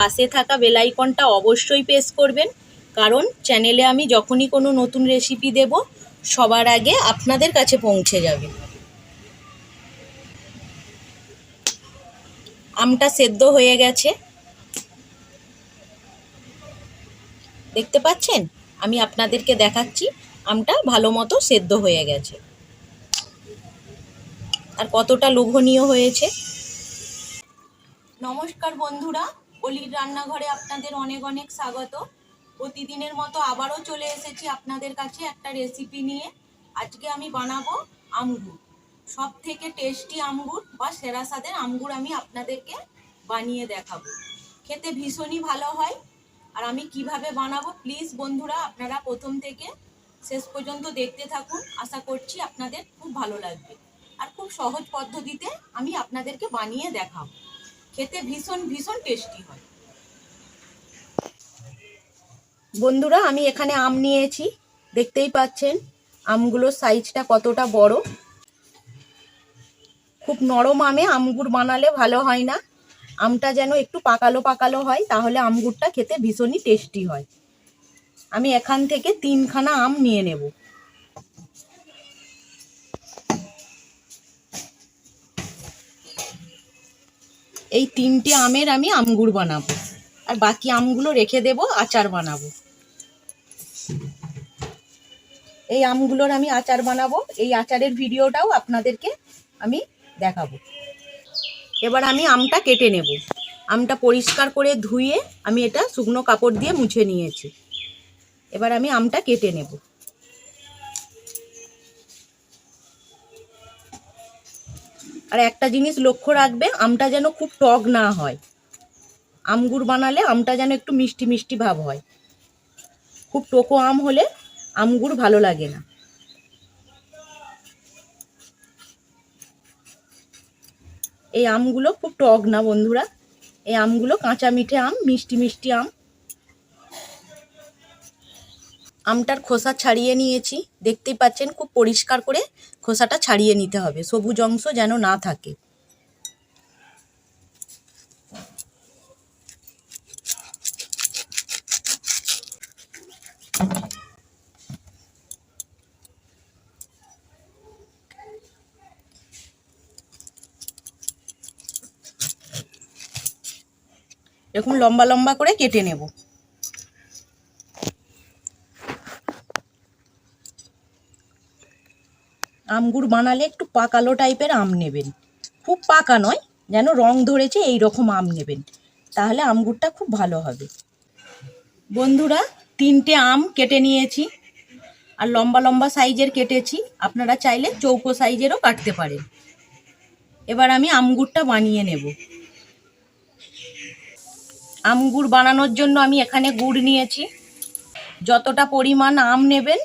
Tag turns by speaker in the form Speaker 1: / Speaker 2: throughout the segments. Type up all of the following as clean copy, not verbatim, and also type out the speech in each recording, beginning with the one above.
Speaker 1: পাশে থাকা বেল আইকনটা অবশ্যই প্রেস করবেন, কারণ চ্যানেলে আমি যখনই কোনো নতুন রেসিপি দেব সবার আগে আপনাদের কাছে পৌঁছে যাবে। আমটা সেদ্ধ হয়ে গেছে, দেখতে পাচ্ছেন? আমি আপনাদেরকে দেখাচ্ছি আমটা ভালো মতো সেদ্ধ হয়ে গেছে আর কতটা লোভনীয় হয়েছে। নমস্কার বন্ধুরা, অলির রান্নাঘরে আপনাদের অনেক অনেক স্বাগত। প্রতিদিনের মতো আবারও চলে এসেছি আপনাদের কাছে একটা রেসিপি নিয়ে। আজকে আমি বানাবো আমগুর। সব থেকে টেস্টি আমগুর বা সেরা স্বাদের আমগুর আমি আপনাদেরকে বানিয়ে দেখাবো। খেতে ভীষণই ভালো হয়। আর আমি কিভাবে বানাবো, প্লিজ বন্ধুরা আপনারা প্রথম থেকে শেষ পর্যন্ত দেখতে থাকুন। আশা করছি আপনাদের খুব ভালো লাগবে। আর খুব সহজ পদ্ধতিতে আমি আপনাদেরকে বানিয়ে দেখাবো। খেতে ভীষণ ভীষণ টেস্টি হয়। বন্ধুরা, আমি এখানে আম নিয়েছি, দেখতেই পাচ্ছেন আমগুলোর সাইজটা কতটা বড়। খুব নরম আমে আমগুর বানালে ভালো হয় না, আমটা যেন একটু পাকালো পাকালো হয়, তাহলে আমগুরটা খেতে ভীষণই টেস্টি হয়। আমি এখান থেকে 3খানা আম নিয়ে নেব। এই 3টে আমের আমি আমগুর বানাবো, আর বাকি আমগুলো রেখে দেব, আচার বানাবো। এই আমগুলোর আমি আচার বানাবো, এই আচারের ভিডিওটাও আপনাদেরকে আমি দেখাবো। এবার আমি আমটা কেটে নেব। আমটা পরিষ্কার করে ধুয়ে আমি এটা শুকনো কাপড় দিয়ে মুছে নিয়েছি। এবার আমি আমটা কেটে নেব। আর একটা জিনিস লক্ষ্য রাখবে, আমটা যেন খুব টক না হয়। আমগুর বানালে আমটা যেন একটু মিষ্টি মিষ্টি ভাব হয়। খুব টকো আম হলে আমগুর ভালো লাগে না। এই আমগুলো খুব টক না বন্ধুরা, এই আমগুলো কাঁচা মিঠে আম, মিষ্টি মিষ্টি আম। আমটার খোসা ছাড়িয়ে নিয়েছি, দেখতেই পাচ্ছেন খুব পরিষ্কার করে খোসাটা ছাড়িয়ে নিতে হবে, সবুজ অংশ যেন না থাকে। এরকম লম্বা লম্বা করে কেটে নেব। আমগুর বানালে একটু পাকালো টাইপের আম নেবেন, খুব পাকা নয়, যেন রং ধরেছে এই রকম আম নেবেন, তাহলে আমগুরটা খুব ভালো হবে। বন্ধুরা, 3টে আম কেটে নিয়েছি, আর লম্বা লম্বা সাইজের কেটেছি, আপনারা চাইলে চৌকো সাইজেরও কাটতে পারেন। এবার আমি আমগুরটা বানিয়ে নেব। আমগুর বানানোর জন্য আমি এখানে গুড় নিয়েছি। যতটা পরিমাণ আম নেবেন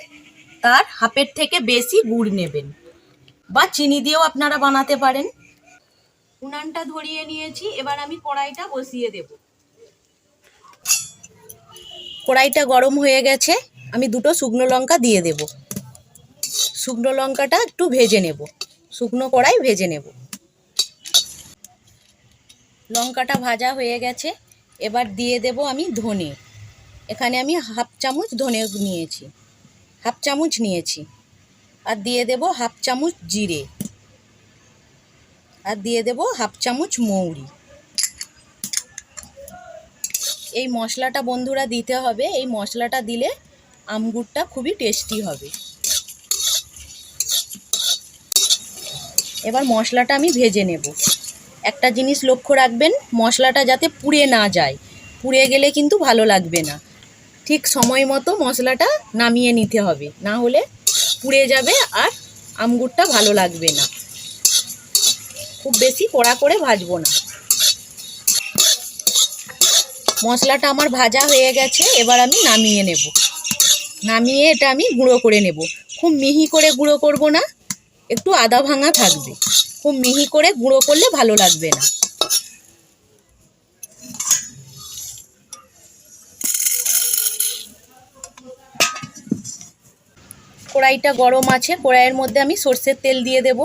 Speaker 1: তার হাফের থেকে বেশি গুড় নেবেন, বা চিনি দিয়েও আপনারা বানাতে পারেন। উনানটা ধরিয়ে নিয়েছি, এবার আমি কড়াইটা বসিয়ে দেব। কড়াইটা গরম হয়ে গেছে, আমি 2টো শুকনো লঙ্কা দিয়ে দেব। শুকনো লঙ্কাটা একটু ভেজে নেব, শুকনো কড়াই ভেজে নেব। লঙ্কাটা ভাজা হয়ে গেছে, এবার দিয়ে দেব আমি ধনে। এখানে আমি হাফ চামচ ধনে নিয়েছি, হাফ চামচ নিয়েছি। আর দিয়ে দেব হাফ চামচ জিরে, আর দিয়ে দেব হাফ চামচ মৌরি। এই মশলাটা বন্ধুরা দিতে হবে, এই মশলাটা দিলে আমগুরটা খুবই টেস্টি হবে। এবার মশলাটা আমি ভেজে নেব। একটা জিনিস লক্ষ্য রাখবেন, মশলাটা যাতে পুড়ে না যায়, পুড়ে গেলে কিন্তু ভালো লাগবে না। ঠিক সময় মতো মশলাটা নামিয়ে নিতে হবে, না হলে পুড়ে যাবে আর আমগুরটা ভালো লাগবে না। খুব বেশি কড়া করে ভাজবো না। মশলাটা আমার ভাজা হয়ে গেছে, এবার আমি নামিয়ে নেব। নামিয়ে এটা আমি গুঁড়ো করে নেব। খুব মিহি করে গুঁড়ো করব না, একটু আদা ভাঙা থাকবে। খুব মিহি করে গুঁড়ো করলে ভালো লাগবে না। কড়াইটা গরম আছে, কড়াইয়ের মধ্যে আমি সর্ষের তেল দিয়ে দেব।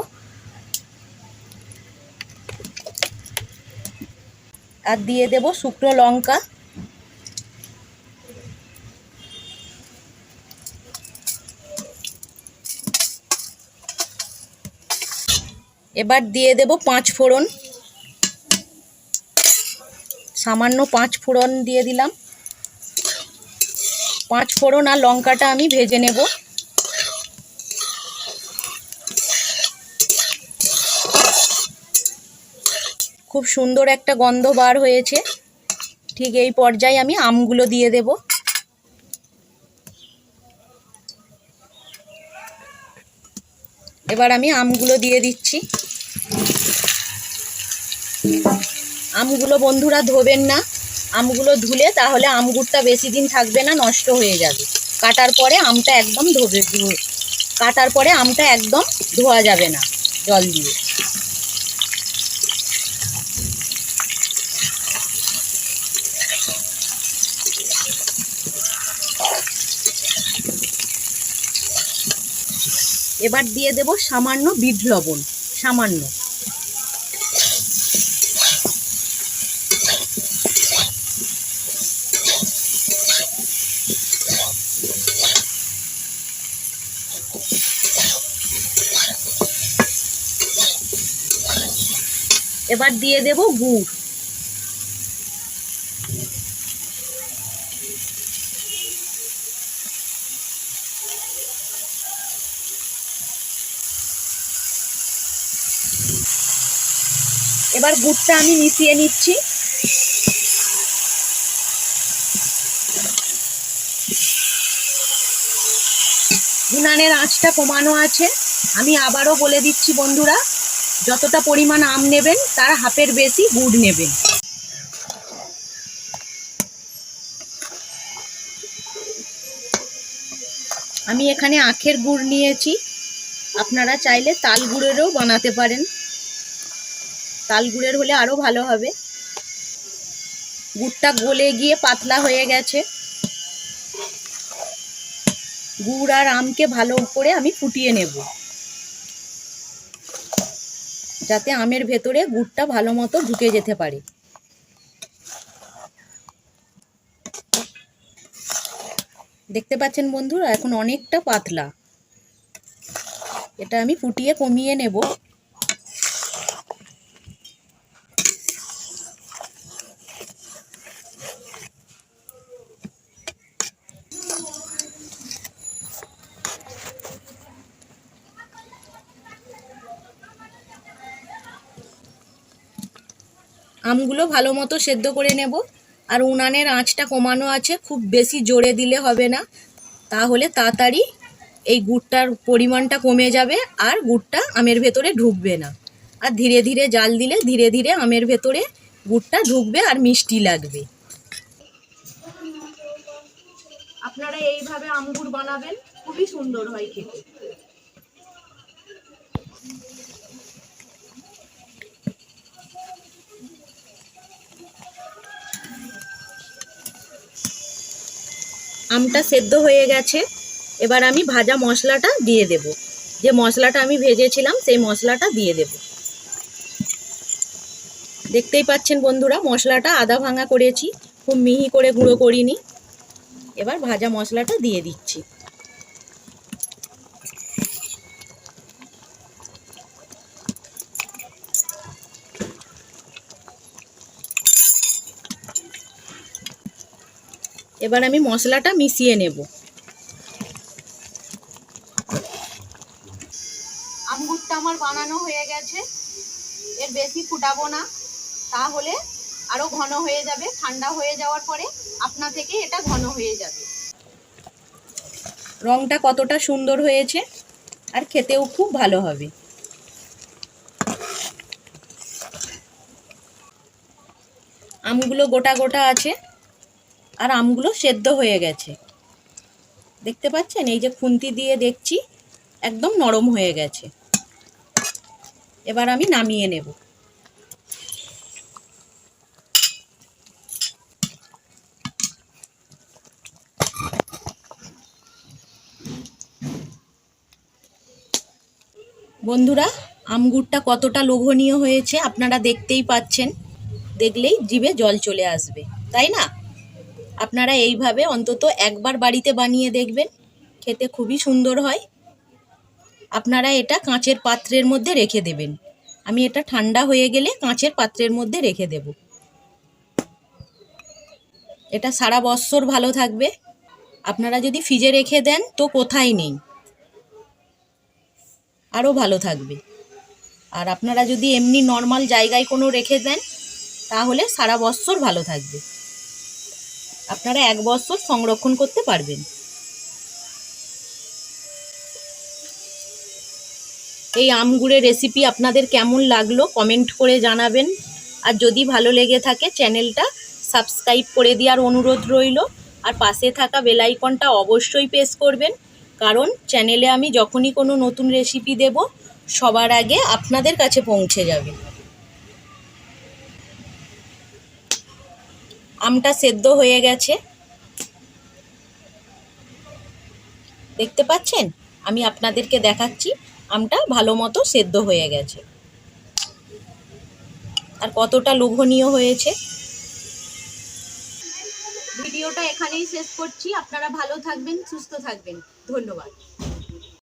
Speaker 1: আর দিয়ে দেব শুকনো লঙ্কা, এবার দিয়ে দেব 5 ফোড়ন, সামান্য 5 ফোড়ন দিয়ে দিলাম। 5 ফোড়ন আর লঙ্কাটা আমি ভেজে নেব। খুব সুন্দর একটা গন্ধ বার হয়েছে। ঠিক এই পর্যায়ে আমি আমগুলো দিয়ে দেব। এবার আমি আমগুলো দিয়ে দিচ্ছি। আমগুলো বন্ধুরা ধোবেন না, আমগুলো ধুলে তাহলে আমগুড়টা বেশি দিন থাকবে না, নষ্ট হয়ে যাবে। কাটার পরে আমটা একদম ধোয়া যাবে না জল দিয়ে। এবার দিয়ে দেব সামান্য বিট লবণ, সামান্য। এবার দিয়ে দেব গুড়। এবার গুড়টা আমি মিশিয়ে নিচ্ছি। উনানের আঁচটা কমানো আছে। আমি আবারও বলে দিচ্ছি বন্ধুরা, যতটা পরিমাণ আম নেবেন তার হাফের বেশি গুড় নেবেন। আমি এখানে আখের গুড় নিয়েছি, আপনারা চাইলে তাল গুড়েরও বানাতে পারেন, তাল গুড়ের হলে আরও ভালো হবে। গুড়টা গলে গিয়ে পাতলা হয়ে গেছে। গুড় আর আমকে ভালো করে আমি ফুটিয়ে নেব, যাতে আমের ভেতরে গুড়টা ভালো মতো ঢুকে যেতে পারে। দেখতে পাচ্ছেন বন্ধুরা, এখন অনেকটা পাতলা। এটা আমি ফুটিয়ে কমিয়ে নেব। আমগুলো ভালো মতো সেদ্ধ করে নেব। আর উনানের আঁচটা কমানো আছে, খুব বেশি জোরে দিলে হবে না, তাহলে তাড়াতাড়ি এই গুড়টার পরিমাণটা কমে যাবে আর গুড়টা আমের ভেতরে ঢুকবে না। আর ধীরে ধীরে জাল দিলে ধীরে ধীরে আমের ভেতরে গুড়টা ঢুকবে আর মিষ্টি লাগবে। আপনারা এইভাবে আম গুড় বানাবেন, খুবই সুন্দর হয় খেতে। আমটা সেদ্ধ হয়ে গেছে। এবার আমি ভাজা মশলাটা দিয়ে দেব। যে মশলাটা আমি ভেজেছিলাম সেই মশলাটা দিয়ে দেব। দেখতেই পাচ্ছেন বন্ধুরা, মশলাটা আধা ভাঙা করেছি, খুব মিহি করে গুঁড়ো করিনি। এবার ভাজা মশলাটা দিয়ে দিচ্ছি। এবার আমি মশলাটা মিশিয়ে নেব। আমগুড়টা আমার বানানো হয়ে গেছে। এর বেশি ফুটাবো না, তাহলে আরো ঘন হয়ে যাবে। ঠান্ডা হয়ে যাওয়ার পরে আপনা থেকে এটা ঘন হয়ে যাবে। রংটা কতটা সুন্দর হয়েছে, আর খেতেও খুব ভালো হবে। আমগুলো গোটা গোটা আছে আর আমগুলো সেদ্ধ হয়ে গেছে। দেখতে পাচ্ছেন, এই যে খুন্তি দিয়ে দেখছি একদম নরম হয়ে গেছে। এবার আমি নামিয়ে নেব। বন্ধুরা, আমগুড়টা কতটা লোভনীয় হয়েছে আপনারা দেখতেই পাচ্ছেন। দেখলেই জিভে জল চলে আসবে, তাই না? আপনারা এইভাবে অন্তত একবার বাড়িতে বানিয়ে দেখবেন, খেতে খুবই সুন্দর হয়। আপনারা এটা কাঁচের পাত্রের মধ্যে রেখে দেবেন। আমি এটা ঠান্ডা হয়ে গেলে কাঁচের পাত্রের মধ্যে রেখে দেব। এটা সারা বছর ভালো থাকবে। আপনারা যদি ফ্রিজে রেখে দেন তো কোথায় নেই, আরও ভালো থাকবে। আর আপনারা যদি এমনি নর্মাল জায়গায় কোনো রেখে দেন তাহলে সারা বছর ভালো থাকবে। আপনারা 1 বছর সংরক্ষণ করতে পারবেন। এই আমগুড়ের রেসিপি আপনাদের কেমন লাগলো কমেন্ট করে জানাবেন। আর যদি ভালো লেগে থাকে চ্যানেলটা সাবস্ক্রাইব করে দেওয়ার অনুরোধ রইল। আর পাশে থাকা বেল আইকনটা অবশ্যই প্রেস করবেন, কারণ চ্যানেলে আমি যখনই কোনো নতুন রেসিপি দেব সবার আগে আপনাদের কাছে পৌঁছে যাবে। আমটা সেদ্ধ হয়ে গেছে, দেখতে পাচ্ছেন? আমি আপনাদেরকে দেখাচ্ছি, আমটা ভালো মতো সেদ্ধ হয়ে গেছে আর কতটা লোভনীয় হয়েছে। ভিডিওটা এখানেই শেষ করছি। আপনারা ভালো থাকবেন, সুস্থ থাকবেন। ধন্যবাদ।